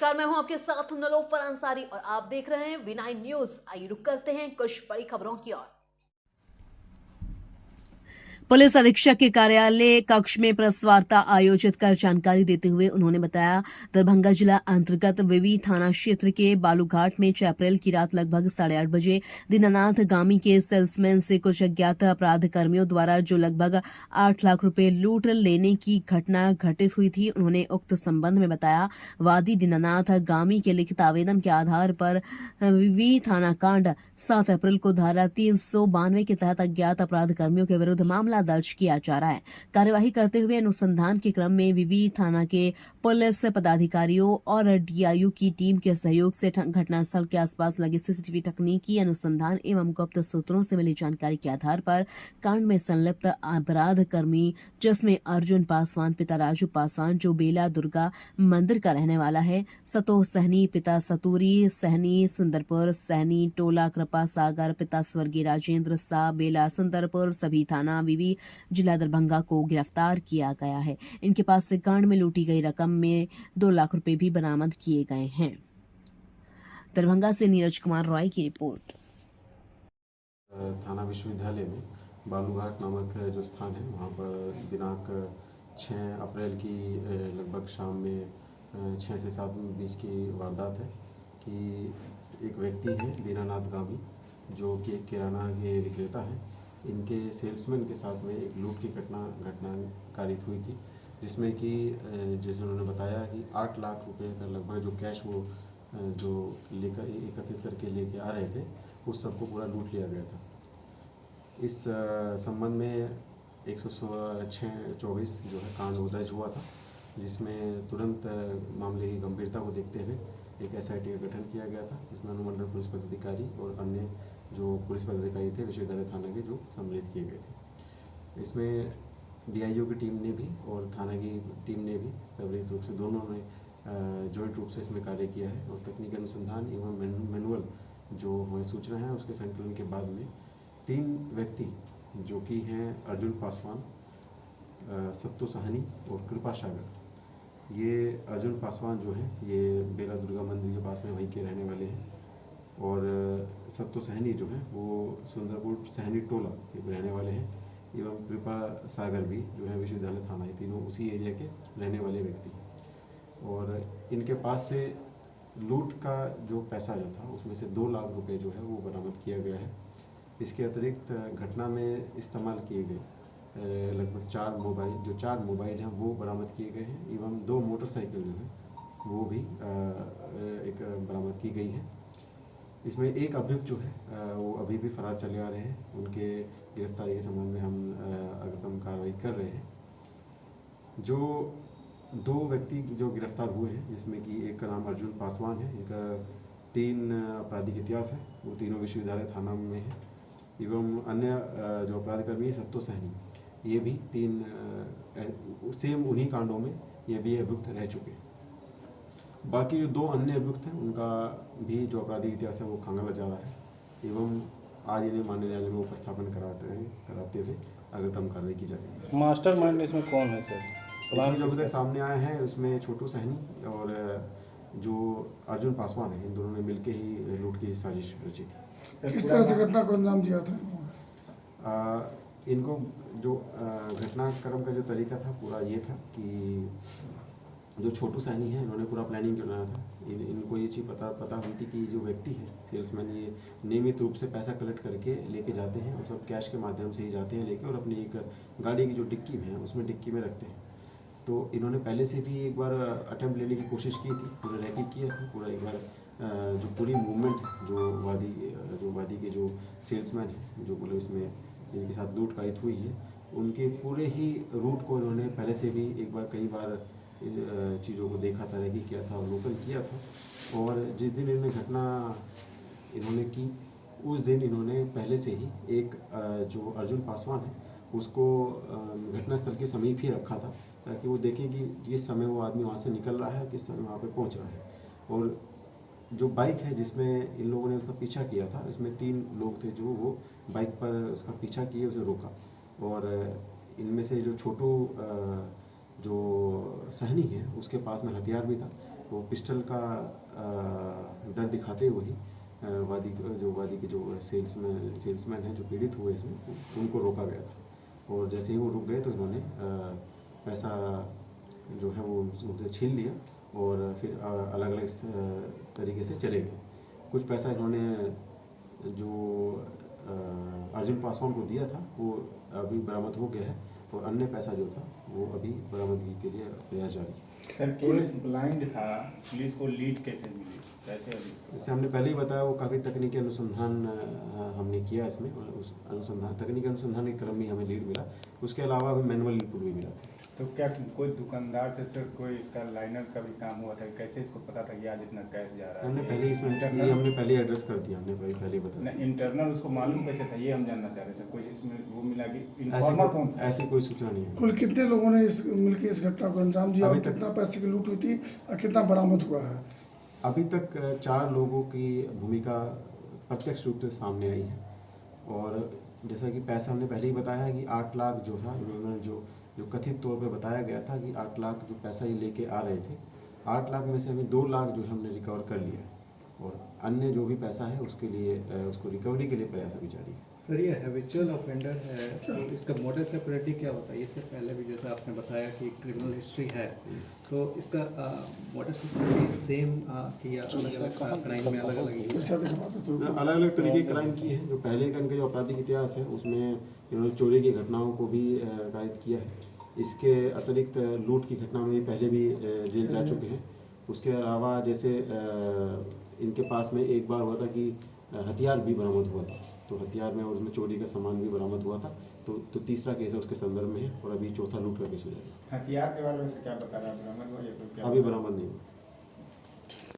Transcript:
नमस्कार, मैं हूं आपके साथ नीलोफर अंसारी और आप देख रहे हैं V9 न्यूज। आइए रुक करते हैं कुछ बड़ी खबरों की ओर। पुलिस अधीक्षक के कार्यालय कक्ष में प्रेस वार्ता आयोजित कर जानकारी देते हुए उन्होंने बताया, दरभंगा जिला अंतर्गत विवि थाना क्षेत्र के बालूघाट में 6 अप्रैल की रात लगभग 8:30 बजे दीनानाथ गामी के सेल्समैन से कुछ अज्ञात अपराध कर्मियों द्वारा जो लगभग 8 लाख रुपए लूट लेने की घटना घटित हुई थी। उन्होंने उक्त संबंध में बताया, वादी दीनानाथ गामी के लिखित आवेदन के आधार पर विवि थाना कांड 7 अप्रैल को धारा 392 के तहत अज्ञात अपराध कर्मियों के विरुद्ध मामला दर्ज किया जा रहा है। कार्यवाही करते हुए अनुसंधान के क्रम में विवि थाना के पुलिस पदाधिकारियों और डीआईयू की टीम के सहयोग से घटनास्थल के आसपास लगे सीसीटीवी तकनीकी अनुसंधान एवं गुप्त सूत्रों से मिली जानकारी के आधार पर कांड में संलिप्त अपराध कर्मी, जिसमें अर्जुन पासवान पिता राजू पासवान जो बेला दुर्गा मंदिर का रहने वाला है, सतो सहनी पिता सतूरी सहनी सुंदरपुर सहनी टोला कृपा सागर पिता स्वर्गीय राजेंद्र सा बेला सुंदरपुर सभी थाना विवि जिला दरभंगा को गिरफ्तार किया गया है। इनके पास से कांड में लूटी गई रकम में 2 लाख रुपए भी बरामद किए गए हैं। दरभंगा से नीरज कुमार रॉय की रिपोर्ट। थाना विश्वविद्यालय में बालूघाट नामक जो स्थान है वहाँ पर दिनांक 6 अप्रैल की लगभग शाम में 6 से 7 के बीच की वारदात है कि एक व्यक्ति है दीनानाथ गामी जो कि एक किराना के विक्रेता है। इनके सेल्समैन के साथ में एक लूट की घटना कारित हुई थी, जिसमें कि जैसे उन्होंने बताया कि 8 लाख रुपए का लगभग जो कैश वो जो लेकर एकत्रित करके लेके आ रहे थे उस सबको पूरा लूट लिया गया था। इस संबंध में 106/24 जो है कांड दर्ज हुआ था, जिसमें तुरंत मामले की गंभीरता को देखते हुए एक एसआईटी का गठन किया गया था, जिसमें अनुमंडल पुलिस पदाधिकारी और अन्य जो पुलिस पदाधिकारी थे विश्वविद्यालय थाना के जो सम्मिलित किए गए थे। इसमें डीआईयू की टीम ने भी और थाना की टीम ने भी त्वरित रूप से दोनों ने जॉइंट रूप से इसमें कार्य किया है और तकनीकी अनुसंधान एवं मैनुअल जो हमें सूचना है उसके संकलन के बाद में 3 व्यक्ति जो कि हैं अर्जुन पासवान, सत्तो सहनी और कृपा सागर। ये अर्जुन पासवान जो है ये बेला दुर्गा मंदिर के पास में वहीं के रहने वाले हैं और सत्तो सहनी जो है वो सुंदरपुर सहनी टोला के रहने वाले हैं एवं कृपा सागर भी जो है विश्वविद्यालय थाना, ये तीनों उसी एरिया के रहने वाले व्यक्ति। और इनके पास से लूट का जो पैसा जो था उसमें से 2 लाख रुपए जो है वो बरामद किया गया है। इसके अतिरिक्त घटना में इस्तेमाल किए गए लगभग 4 मोबाइल हैं वो बरामद किए गए हैं एवं 2 मोटरसाइकिल जो है वो भी एक बरामद की गई है। इसमें एक अभियुक्त जो है वो अभी भी फरार चले आ रहे हैं। उनके गिरफ्तारी के संबंध में हम अग्रिम कार्रवाई कर रहे हैं। जो 2 व्यक्ति जो गिरफ्तार हुए हैं, जिसमें कि एक का नाम अर्जुन पासवान है, इनका 3 आपराधिक इतिहास है, वो तीनों विश्वविद्यालय थाना में है एवं अन्य जो अपराध कर्मी है सत्तो सहनी, ये भी 3 सेम उन्हीं कांडों में ये भी अभियुक्त रह चुके हैं। बाकी जो 2 अन्य अभियुक्त हैं उनका भी जो आपराधिक इतिहास है वो खंगाला जा रहा है एवं आज इन्हें माननीय न्यायालय में उपस्थापन कराते हुए अग्रिम कार्रवाई की जाएगी। मास्टर माइंड इसमें कौन है सर? इसमें जो अभी तक सामने आए हैं उसमें छोटू सहनी और जो अर्जुन पासवान है, इन दोनों ने मिलकर ही लूट की साजिश रची थी। किस तरह से घटना को अंजाम दिया था? इनको जो घटनाक्रम का जो तरीका था पूरा ये था कि जो छोटू सैनी है इन्होंने पूरा प्लानिंग बनाया था। इनको ये चीज़ पता हुई थी कि जो व्यक्ति है सेल्समैन, ये नियमित रूप से पैसा कलेक्ट करके लेके जाते हैं और सब कैश के माध्यम से ही जाते हैं लेके और अपनी एक गाड़ी की जो डिक्की है उसमें डिक्की में रखते हैं। तो इन्होंने पहले से भी एक बार अटेम्प्ट लेने की कोशिश की थी, पूरा रैकी किया था, पूरा एक बार जो पूरी मूवमेंट है जो वादी के जो सेल्समैन है जो मतलब इसमें जिनके साथ लूट कारित हुई है उनके पूरे ही रूट को इन्होंने पहले से भी एक बार कई बार चीज़ों को देखा था, रैकी किया था, अवलोकन किया था। और जिस दिन इन्होंने घटना की उस दिन इन्होंने पहले से ही एक जो अर्जुन पासवान है उसको घटनास्थल के समीप ही रखा था, ताकि वो देखें कि किस समय वो आदमी वहाँ से निकल रहा है, किस समय वहाँ पे पहुँच रहा है। और जो बाइक है जिसमें इन लोगों ने उसका पीछा किया था, इसमें 3 लोग थे जो वो बाइक पर उसका पीछा किए, उसे रोका। और इनमें से जो छोटू जो सहनी है उसके पास में हथियार भी था वो पिस्टल का डर दिखाते हुए ही वादी के जो सेल्समैन हैं जो पीड़ित हुए इसमें उनको रोका गया था। और जैसे ही वो रुक गए तो इन्होंने पैसा जो है वो उनसे छीन लिया और फिर अलग अलग तरीके से चले गए। कुछ पैसा इन्होंने जो अर्जुन पासवान को दिया था वो अभी बरामद हो गया है और अन्य पैसा जो था वो अभी बरामदगी के लिए प्रयास जारी है। सर केस ब्लाइंड था, पुलिस को लीड कैसे मिली, कैसे अभी? जैसे हमने पहले ही बताया वो काफ़ी तकनीकी अनुसंधान हमने किया इसमें और उस तकनीकी अनुसंधान के क्रम में हमें लीड मिला। उसके अलावा हमें मैनुअल इनपुट भी मिला था। तो क्या कोई दुकानदार से सर कोई इसका लाइनर का भी काम हुआ था, कैसे इसको पता था कि आज इतना कैश जा रहा है? हमने पहले इसमें इंटरनल ये हमने पहले एड्रेस कर दिया, हमने पहले बताया। नहीं, इंटरनल उसको मालूम कैसे था ये हम जानना चाह रहे थे। कोई इसमें वो मिला कि ऐसी इन्फॉर्मर कौन था? ऐसी कोई सूचना नहीं है। कुल कितने लोगों ने इस मिलकर इस घटना को अंजाम दिया और अभी तक- कितना पैसे की लूट हुई थी और कितना बरामद हुआ है? अभी तक 4 लोगों की भूमिका प्रत्यक्ष रूप से सामने आई है। और जैसा कि पैसा हमने पहले ही बताया है कि 8 लाख जो था, उन्होंने जो कथित तौर पे बताया गया था कि 8 लाख जो पैसा ये लेके आ रहे थे, 8 लाख में से हमें 2 लाख जो है हमने रिकवर कर लिया है और अन्य जो भी पैसा है उसके लिए उसको रिकवरी के लिए प्रयास अभी जारी है। सर ये हैबिचुअल ऑफेंडर है तो इसका मोडस ऑपरेंडी क्या होता है? इससे पहले भी जैसा आपने बताया कि क्रिमिनल हिस्ट्री है, तो इसका मोडस ऑपरेंडी सेम या अलग अलग क्राइम में अलग अलग पैसा दिखा तो अलग अलग तरीके के क्राइम किए हैं। जो पहले का इनका जो आपराधिक इतिहास है उसमें इन्होंने चोरी की घटनाओं को भी कायद किया है। इसके अतिरिक्त लूट की घटना में पहले भी जेल जा चुके हैं। उसके अलावा जैसे इनके पास में एक बार हुआ था कि हथियार भी बरामद हुआ था, तो हथियार में और उसमें चोरी का सामान भी बरामद हुआ था। तो तीसरा केस है उसके संदर्भ में है और अभी चौथा लूट का केस हो जाएगा। हथियार के बारे में से क्या बता रहा है, बरामद हुआ या फिर क्या? अभी बरामद नहीं हुआ।